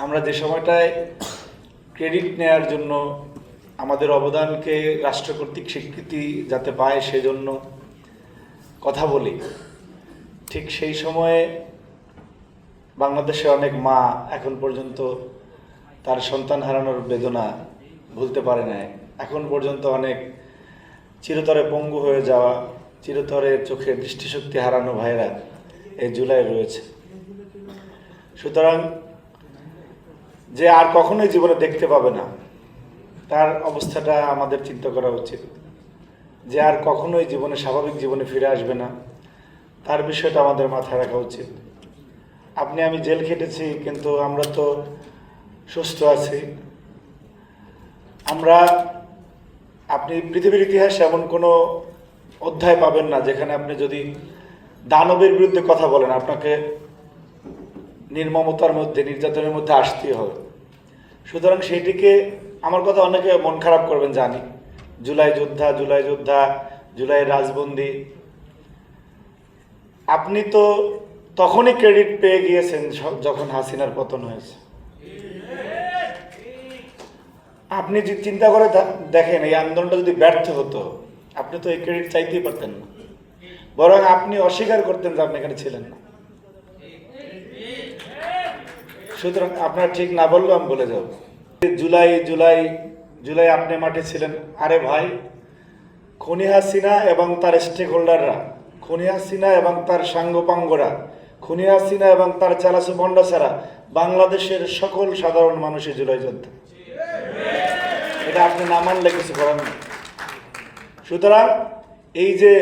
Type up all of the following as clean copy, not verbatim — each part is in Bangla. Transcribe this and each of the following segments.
আমরা যে সময়টায় ক্রেডিট নেয়ার জন্য আমাদের অবদানকে রাষ্ট্র কর্তৃক স্বীকৃতি যাতে পায় সেজন্য কথা বলি, ঠিক সেই সময়ে বাংলাদেশে অনেক মা এখন পর্যন্ত তার সন্তান হারানোর বেদনা ভুলতে পারে না। এখন পর্যন্ত অনেক চিরতরে পঙ্গু হয়ে যাওয়া, চিরতরে চোখের দৃষ্টিশক্তি হারানো ভাইরা এই জুলাই রয়েছে। সুতরাং যে আর কখনোই জীবনে দেখতে পাবে না তার অবস্থাটা আমাদের চিন্তা করা উচিত। যে আর কখনোই জীবনে স্বাভাবিক জীবনে ফিরে আসবে না তার বিষয়টা আমাদের মাথায় রাখা উচিত। আপনি আমি জেল খেটেছি, কিন্তু আমরা তো সুস্থ আছি। আপনি পৃথিবীর ইতিহাসে এমন কোনো অধ্যায় পাবেন না যেখানে আপনি যদি দানবের বিরুদ্ধে কথা বলেন আপনাকে নির্মমতার মধ্যে, নির্যাতনের মধ্যে আসতেই হবে। সুতরাং সেইটিকে, আমার কথা অনেকে মন খারাপ করবেন জানি, জুলাই যোদ্ধা, জুলাই রাজবন্দী। আপনি তো তখনই ক্রেডিট পেয়ে গিয়েছেন যখন হাসিনার পতন হয়েছে। আপনি যে চিন্তা করে দেখেন, এই আন্দোলনটা যদি ব্যর্থ হতো আপনি তো এই ক্রেডিট চাইতেই পারতেন না, বরং আপনি অস্বীকার করতেন যে আপনি এখানে ছিলেন না। সুতরাং আপনারা ঠিক না বললেও আমি বলে যাব, জুলাই আপনি মাঠে ছিলেন। আরে ভাই, খুনি হাসিনা এবং তার স্টেক হোল্ডাররা, খুনি হাসিনা এবং তার সাঙ্গপাঙ্গরা, খুনি হাসিনা এবং তার চালাসু বন্ডা ছাড়া বাংলাদেশের সকল সাধারণ মানুষই জুলাই যোদ্ধা। এটা আপনি না মানলে কিছু করার নেই। সুতরাং এই যে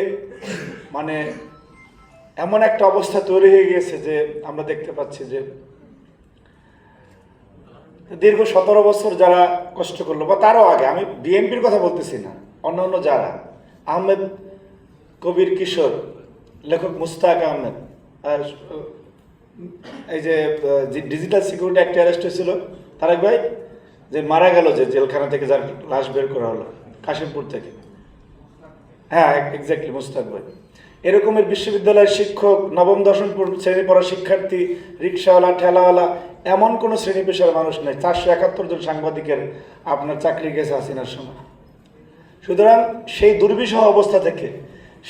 এমন একটা অবস্থা তৈরি হয়ে গিয়েছে যে আমরা দেখতে পাচ্ছি যে দীর্ঘ 17 বছর যারা কষ্ট করলো, বা তারও আগে, আমি বিএনপির কথা বলতেছি না, অন্যান্য যারা, আহমেদ কবির কিশোর, লেখক মুস্তাক আহমেদ, আর এই যে ডিজিটাল সিকিউরিটি অ্যাক্টে অ্যারেস্ট হয়েছিল তারেক ভাই, যে মারা গেল, যে জেলখানা থেকে যার লাশ বের করা হলো কাশিমপুর থেকে, হ্যাঁ এক্স্যাক্টলি মুস্তাক ভাই। এরকমের বিশ্ববিদ্যালয়ের শিক্ষক, নবম দশম শ্রেণী পড়া শিক্ষার্থী, রিক্সাওয়ালা, ঠেলাওয়ালা, এমন কোনো শ্রেণী পেশার মানুষ নেই। 471 জন সাংবাদিকের আপনার চাকরি গেছে হাসিনার সময়। সুতরাং সেই দুর্বিষহ অবস্থা থেকে,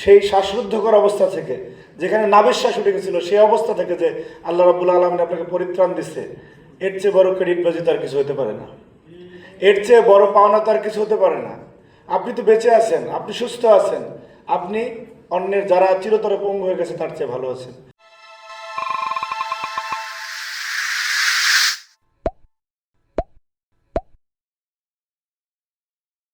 সেই শ্বাসরুদ্ধকর অবস্থা থেকে, যেখানে নাবিশ্বাস উঠে গেছিল, সেই অবস্থা থেকে যে আল্লাহ রাব্বুল আলামিন আপনাকে পরিত্রাণ দিচ্ছে, এর চেয়ে বড় ক্রেডিট বাজি তার কিছু হতে পারে না, এর চেয়ে বড় পাওনা তার কিছু হতে পারে না। আপনি তো বেঁচে আছেন, আপনি সুস্থ আছেন, আপনি অন্যের যারা চিরতরে পঙ্গু হয়ে গেছে তার চেয়ে ভালো আছেন।